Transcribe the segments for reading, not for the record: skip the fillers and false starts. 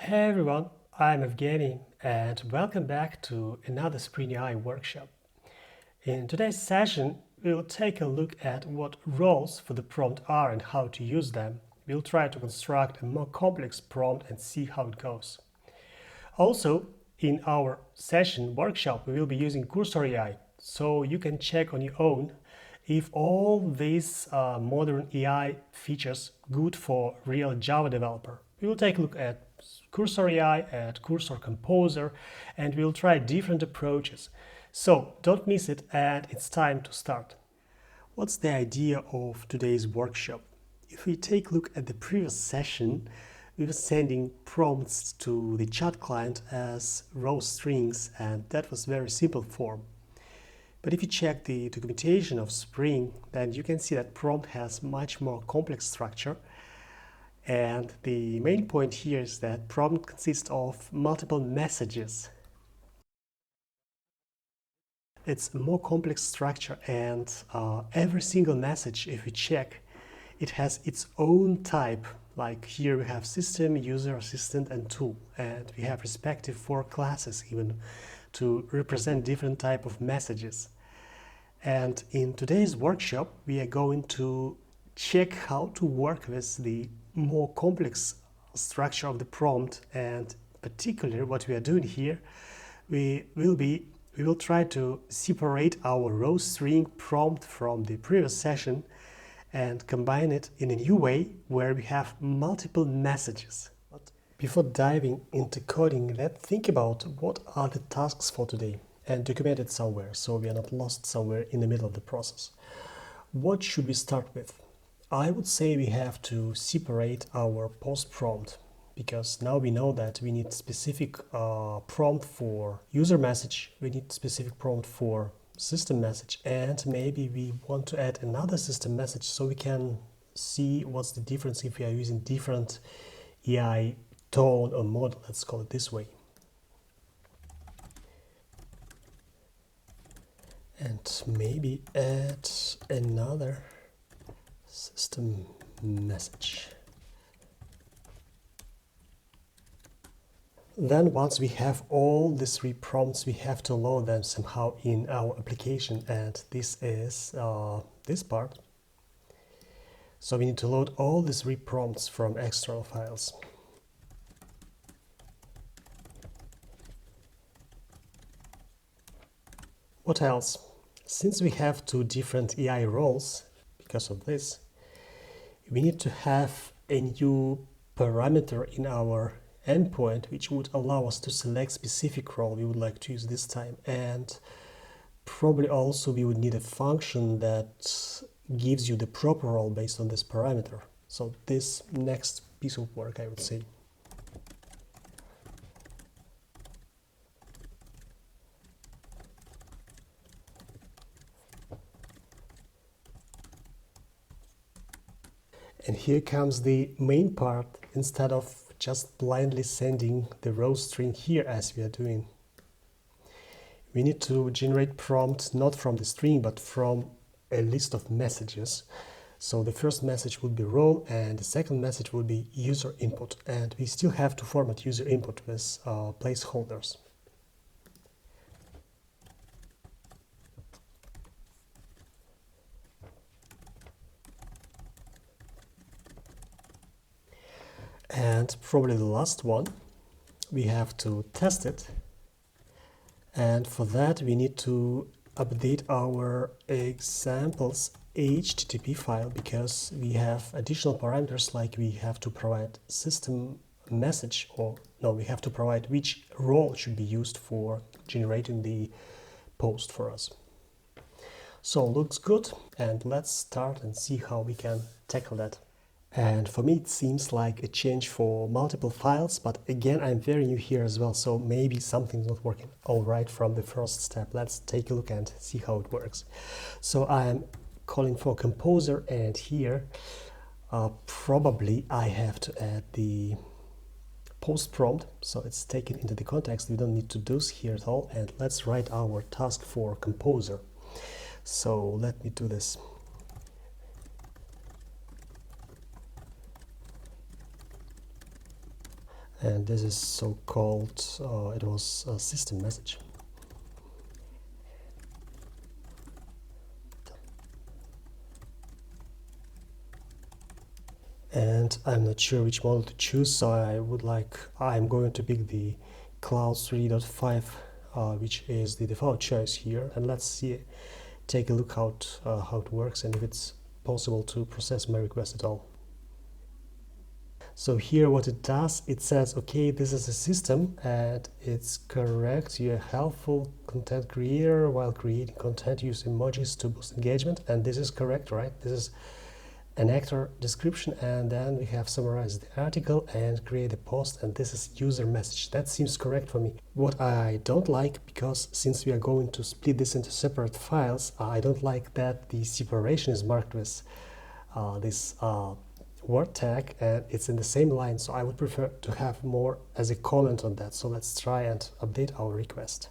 Hey everyone, I'm Evgeny and welcome back to another Spring AI workshop. In today's session, we'll take a look at what roles for the prompt are and how to use them. We'll try to construct a more complex prompt and see how it goes. Also, in our session workshop, we will be using Cursor AI, so you can check on your own if all these modern AI features good for real Java developer. We will take a look at Cursor AI, at Cursor Composer, and we'll try different approaches. So don't miss it, and it's time to start. What's the idea of today's workshop? If we take a look at the previous session, we were sending prompts to the chat client as raw strings, and that was very simple form. But if you check the documentation of Spring, then you can see that prompt has much more complex structure. And the main point here is that prompt consists of multiple messages. It's a more complex structure, and every single message, if we check, it has its own type. Like here we have system, user, assistant, and tool, and we have respective 4 classes even to represent different type of messages. And in today's workshop, we are going to check how to work with the more complex structure of the prompt, and particularly what we are doing here, we will try to separate our raw string prompt from the previous session and combine it in a new way where we have multiple messages. But before diving into coding, let's think about what are the tasks for today and document it somewhere so we are not lost somewhere in the middle of the process. What should we start with? I would say we have to separate our post prompt, because now we know that we need specific prompt for user message, we need specific prompt for system message, and maybe we want to add another system message so we can see what's the difference if we are using different AI tone or model, let's call it this way. And maybe add another system message. Then once we have all these 3 prompts, we have to load them somehow in our application, and this is this part. So we need to load all these 3 prompts from external files. What else? Since we have 2 different AI roles, because of this, we need to have a new parameter in our endpoint which would allow us to select specific role we would like to use this time, and probably also we would need a function that gives you the proper role based on this parameter. So this next piece of work, I would say. And here comes the main part. Instead of just blindly sending the raw string here as we are doing, we need to generate prompt not from the string but from a list of messages. So the first message will be raw and the second message will be user input, and we still have to format user input with placeholders. And probably the last one, we have to test it, and for that we need to update our examples HTTP file, because we have additional parameters, like we have to provide system message, or no, we have to provide which role should be used for generating the post for us. So looks good, and let's start and see how we can tackle that. And for me, it seems like a change for multiple files, but again, I'm very new here as well, so maybe something's not working all right from the first step. Let's take a look and see how it works. So I'm calling for Composer, and here probably I have to add the post prompt, so it's taken into the context. We don't need to do this here at all, and let's write our task for Composer. So let me do this. And and this is so-called, it was a system message. And I'm not sure which model to choose, so I'm going to pick the Cloud 3.5, which is the default choice here, and let's see, take a look how it works and if it's possible to process my request at all. So here what it does, it says, okay, this is a system and it's correct, you're a helpful content creator while creating content, use emojis to boost engagement, and this is correct, right? This is an actor description, and then we have summarized the article and create a post, and this is user message. That seems correct for me. What I don't like, because since we are going to split this into separate files, I don't like that the separation is marked with this word tag and it's in the same line, so I would prefer to have more as a comment on that. So let's try and update our request.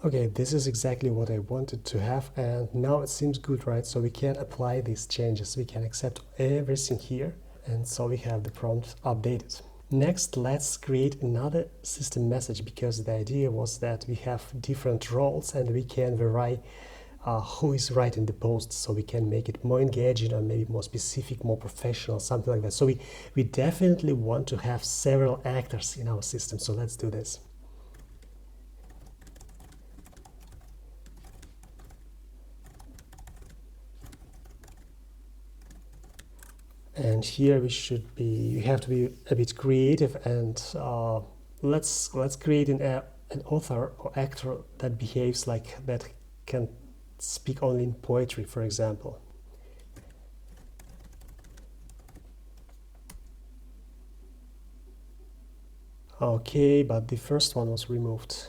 Okay, this is exactly what I wanted to have, and now it seems good, right? So we can apply these changes, we can accept everything here, and so we have the prompt updated. Next, let's create another system message, because the idea was that we have different roles and we can vary who is writing the post, so we can make it more engaging or maybe more specific, more professional, something like that. So we definitely want to have several actors in our system, so let's do this. And here we have to be a bit creative, and let's create an author or actor that behaves like that, can speak only in poetry, for example. Okay, but the first one was removed.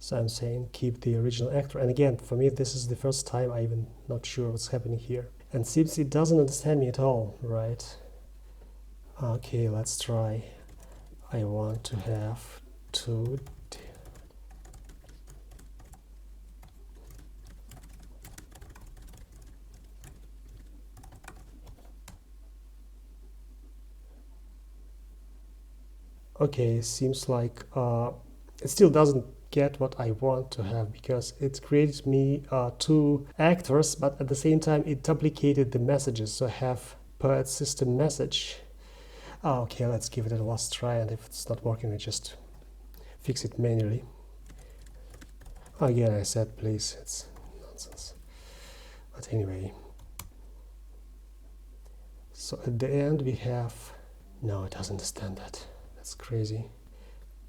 So I'm saying keep the original actor, and again, for me this is the first time I'm even not sure what's happening here, and seems it doesn't understand me at all, right? Okay, let's try. I want to have two. Okay, seems like it still doesn't get what I want to have, because it created me two actors, but at the same time it duplicated the messages. So I have per system message. Okay, let's give it a last try, and if it's not working, I just fix it manually. Again, I said please, it's nonsense. But anyway, so at the end we have, no, it doesn't understand that. That's crazy.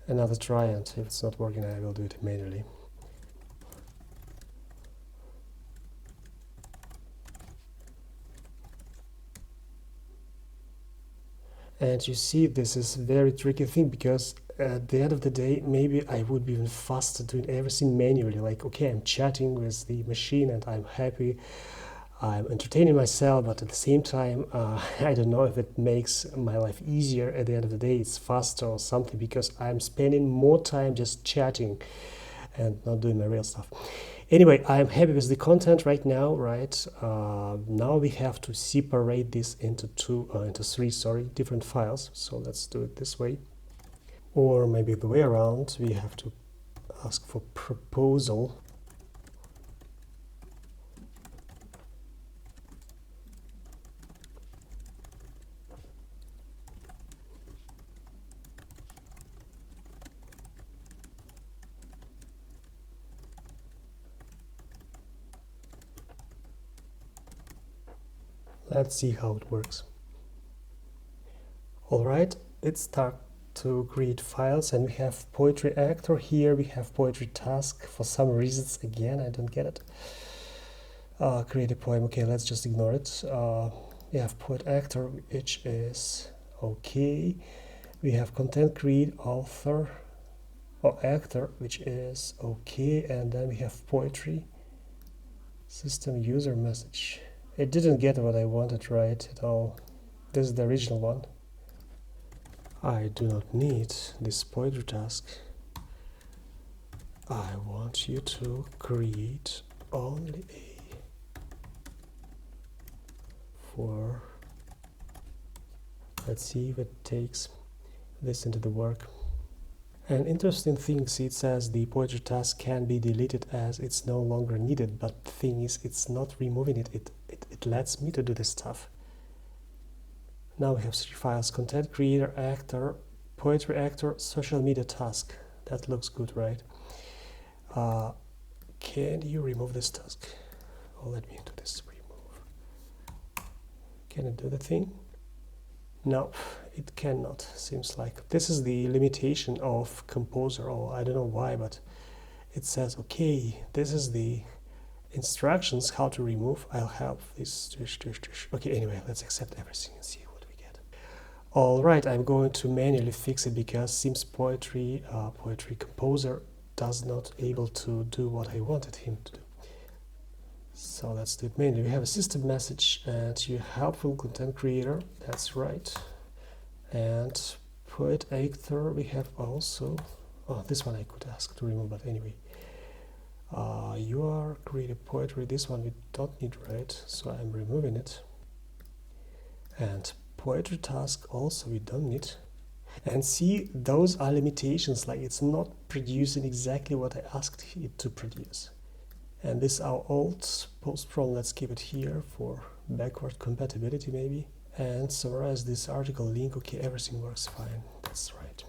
Another try, and if it's not working, I will do it manually. And you see, this is a very tricky thing, because at the end of the day, maybe I would be even faster doing everything manually. Like, okay, I'm chatting with the machine and I'm happy, I'm entertaining myself, but at the same time, I don't know if it makes my life easier. At the end of the day, it's faster or something, because I'm spending more time just chatting and not doing my real stuff. Anyway, I'm happy with the content right now, right? Now we have to separate this into three different files. So let's do it this way. Or maybe the way around, we have to ask for proposal. Let's see how it works. All right, let's start to create files, and we have poetry actor here, we have poetry task. For some reasons, again, I don't get it. Create a poem. Okay, let's just ignore it. We have poet actor, which is okay. We have content create author or actor, which is okay, and then we have poetry system user message. It didn't get what I wanted right at all. This is the original one. I do not need this poetry task. I want you to create only a for. Let's see if it takes this into the work. An interesting thing, see, it says the poetry task can be deleted as it's no longer needed, but the thing is, it's not removing it. It lets me to do this stuff. Now we have 3 files: content creator, actor, poetry actor, social media task. That looks good, right? Can you remove this task? Oh, let me do this remove. Can it do the thing? No, it cannot. Seems like this is the limitation of Composer. Oh, I don't know why, but it says, okay, this is the instructions how to remove. I'll have this. Okay, anyway, let's accept everything and see what we get. All right, I'm going to manually fix it because seems Poetry Composer does not able to do what I wanted him to do. So let's do it manually. We have a system message and you helpful content creator. That's right. And poet actor we have also. Oh, this one I could ask to remove, but anyway. You are creative poetry. This one we don't need, right? So I'm removing it. And poetry task also we don't need. And see, those are limitations, like it's not producing exactly what I asked it to produce. And this our old post prompt, let's keep it here for backward compatibility maybe. And summarize this article link. Okay, everything works fine. That's right.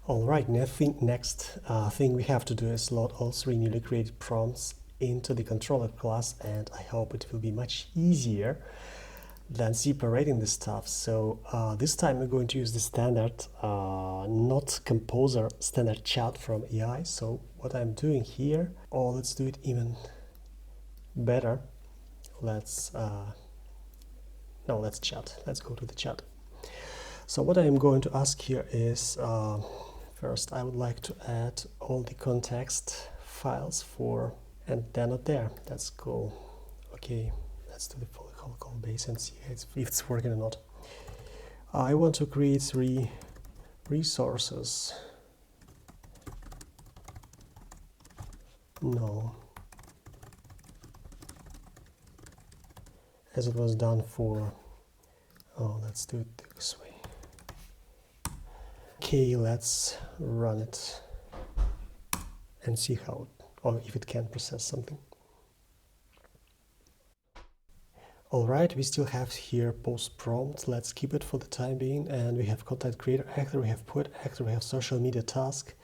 All right, next thing we have to do is load all 3 newly created prompts into the controller class, and I hope it will be much easier than separating this stuff. So this time we're going to use the standard, not Composer, standard chat from AI. So what I'm doing here, let's do it even better. Let's chat. Let's go to the chat. So what I'm going to ask here is, first I would like to add all the context files for, and they're not there. That's cool. Okay, let's do the call base and see if it's working or not. I want to create 3 resources. No. As it was done for, let's do it this way. Okay, let's run it and see how, or if it can process something. All right, we still have here post prompt. Let's keep it for the time being. And we have content creator actor, we have poet actor, we have social media task,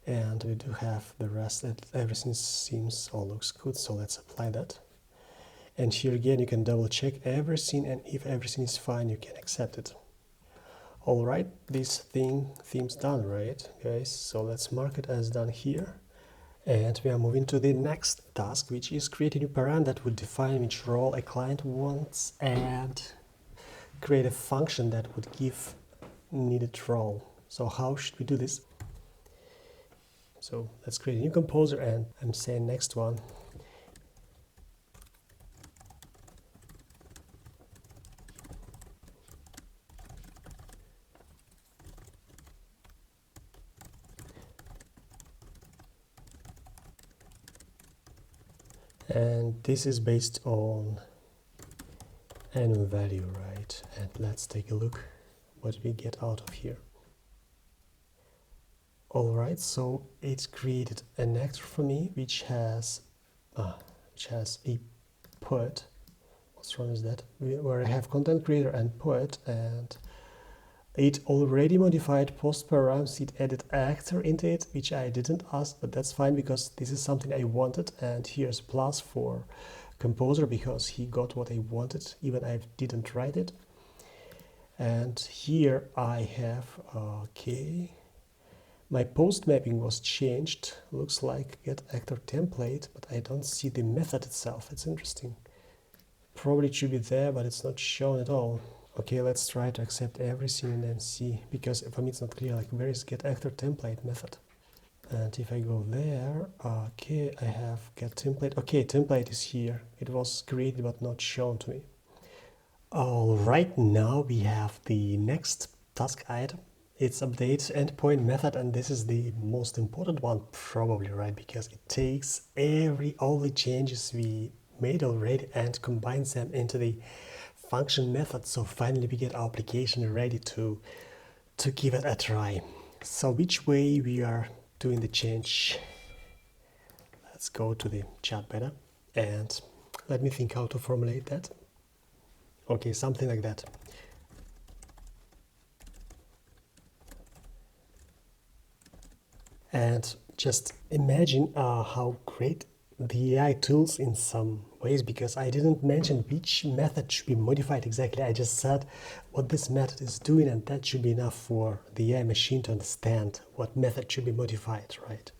and we do have the rest. Everything seems all looks good, so let's apply that. And here again, you can double check everything, and if everything is fine, you can accept it. All right, this theme's done, right, guys? So let's mark it as done here. And we are moving to the next task, which is create a new param that would define which role a client wants and create a function that would give needed role. So how should we do this? So let's create a new composer, and I'm saying next one. And this is based on annual value, right? And let's take a look what we get out of here. All right, so it created an actor for me, which has a poet. What's wrong is that? Where I have content creator and poet, and it already modified post params. It added actor into it, which I didn't ask, but that's fine because this is something I wanted. And here's plus for composer because he got what I wanted, even I didn't write it. And here I have, okay, my post mapping was changed. Looks like get actor template, but I don't see the method itself. It's interesting. Probably it should be there, but it's not shown at all. Okay, let's try to accept everything and then see, because for me it's not clear, like where is get actor template method? And if I go there, okay, I have get template. Okay, template is here. It was created but not shown to me. All right, now we have the next task item, It's update endpoint method, and this is the most important one probably, right? Because it takes all the changes we made already and combines them into the function method. So finally we get our application ready to give it a try. So which way we are doing the change? Let's go to the chat better and let me think how to formulate that. Okay, something like that. And just imagine how great the AI tools in some ways, because I didn't mention which method should be modified exactly. I just said what this method is doing, and that should be enough for the AI machine to understand what method should be modified, right?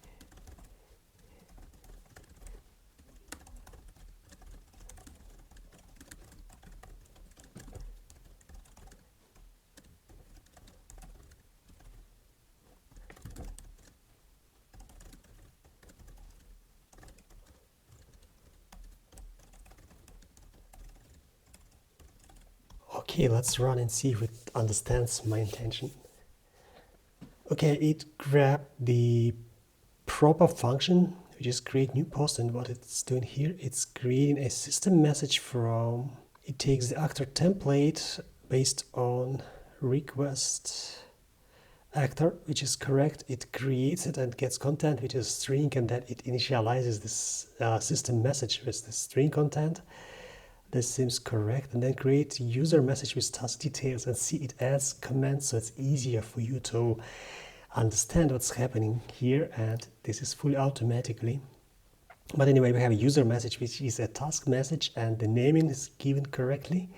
Okay, let's run and see if it understands my intention. Okay, it grabbed the proper function, which is create new post, and what it's doing here, it's creating a system message from, it takes the actor template based on request actor, which is correct. It creates it and gets content, which is string, and then it initializes this system message with the string content. This seems correct. And then create user message with task details, and see it adds comments, so it's easier for you to understand what's happening here, and this is fully automatically. But anyway, we have a user message, which is a task message, and the naming is given correctly.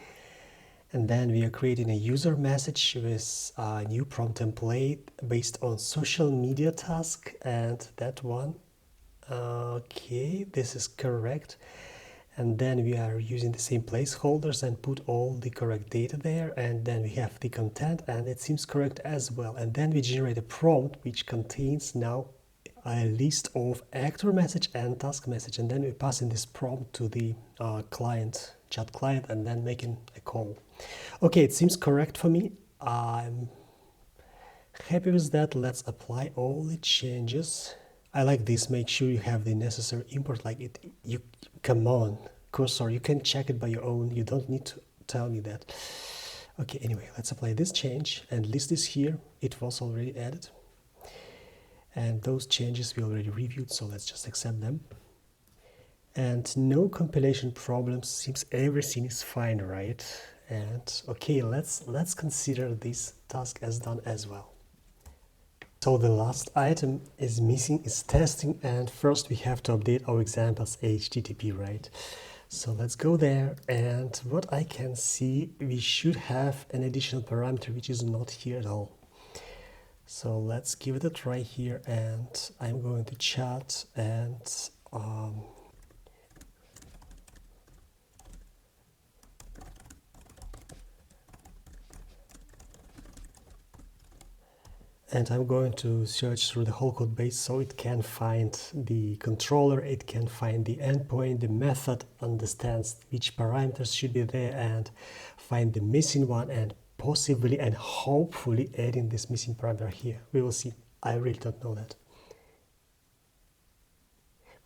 And then we are creating a user message with a new prompt template based on social media task, and that one. Okay, this is correct. And then we are using the same placeholders and put all the correct data there, and then we have the content, and it seems correct as well. And then we generate a prompt which contains now a list of actor message and task message, and then we pass in this prompt to the client, chat client, and then making a call. Okay, it seems correct for me. I'm happy with that. Let's apply all the changes. I like this. Make sure you have the necessary import. Like it, you come on, cursor. You can check it by your own. You don't need to tell me that. Okay. Anyway, let's apply this change, and list is here. It was already added, and those changes we already reviewed. So let's just accept them. And no compilation problems. Seems everything is fine, right? And okay, let's consider this task as done as well. So the last item is missing is testing, and first we have to update our examples HTTP, right? So let's go there, and what I can see, we should have an additional parameter which is not here at all. So let's give it a try here, and I'm going to chat and I'm going to search through the whole code base, so it can find the controller, it can find the endpoint, the method, understands which parameters should be there, and find the missing one, and possibly and hopefully adding this missing parameter here. We will see. I really don't know that.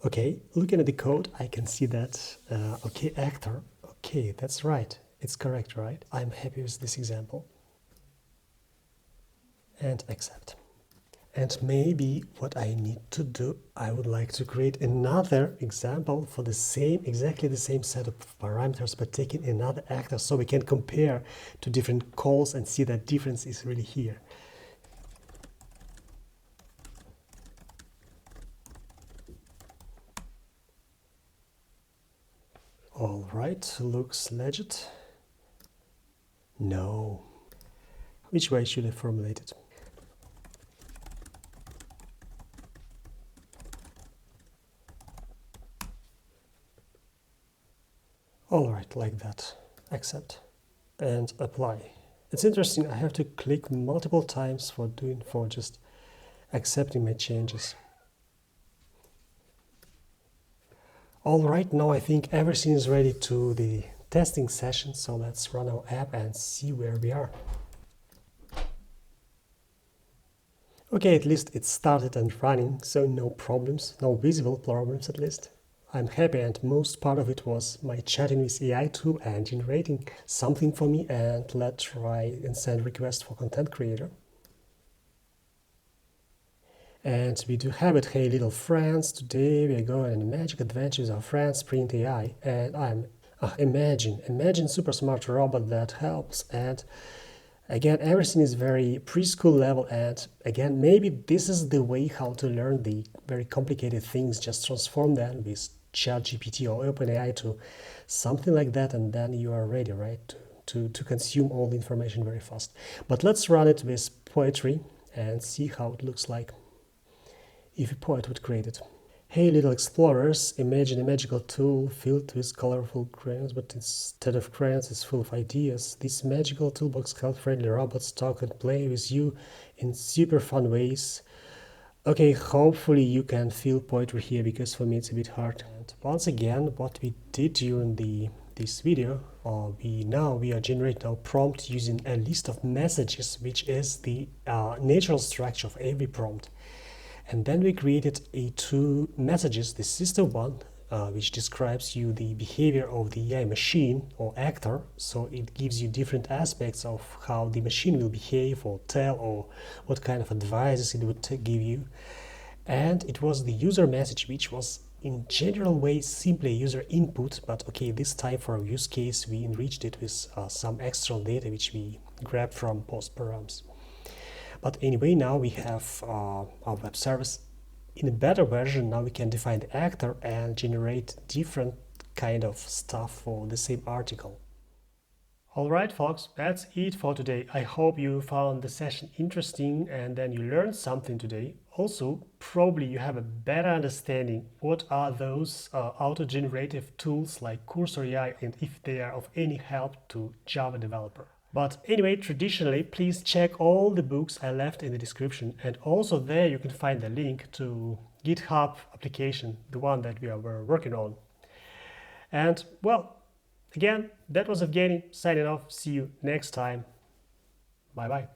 Okay, looking at the code, I can see that, okay, actor, okay, that's right. It's correct, right? I'm happy with this example. And accept. And maybe what I need to do, I would like to create another example for the same, exactly the same set of parameters, but taking another actor, so we can compare to different calls and see that difference is really here. All right, looks legit. No. Which way should I formulate it? All right, like that. Accept and apply. It's interesting, I have to click multiple times for just accepting my changes. All right, now I think everything is ready to the testing session, so let's run our app and see where we are. Okay, at least it started and running, so no problems, no visible problems at least. I'm happy, and most part of it was my chatting with AI tool and generating something for me. And let's try and send request for content creator. And we do have it. Hey little friends, today we are going on a magic adventure with our friends Print AI. And I'm imagine super smart robot that helps. And again, everything is very preschool level. And again, maybe this is the way how to learn the very complicated things. Just transform them with ChatGPT or OpenAI to something like that, and then you are ready, right? To consume all the information very fast. But let's run it with poetry and see how it looks like if a poet would create it. Hey little explorers, imagine a magical tool filled with colorful crayons, but instead of crayons it's full of ideas. This magical toolbox helps friendly robots talk and play with you in super fun ways. Okay, hopefully you can feel poetry here, because for me it's a bit hard. And once again, what we did during this video, we are generating our prompt using a list of messages, which is the natural structure of every prompt. And then we created two messages. The system one, which describes you the behavior of the AI machine or actor. So it gives you different aspects of how the machine will behave or tell, or what kind of advices it would give you. And it was the user message, which was in general way simply a user input, but okay, this time for our use case we enriched it with some external data which we grabbed from post params. But anyway, now we have our web service in a better version. Now we can define the actor and generate different kind of stuff for the same article. Alright folks, that's it for today. I hope you found the session interesting and then you learned something today. Also, probably you have a better understanding what are those auto-generative tools like Cursor AI, and if they are of any help to Java developer. But anyway, traditionally, please check all the books I left in the description, and also there you can find the link to GitHub application, the one that we are working on. And well, again, that was Evgeny signing off. See you next time. Bye bye.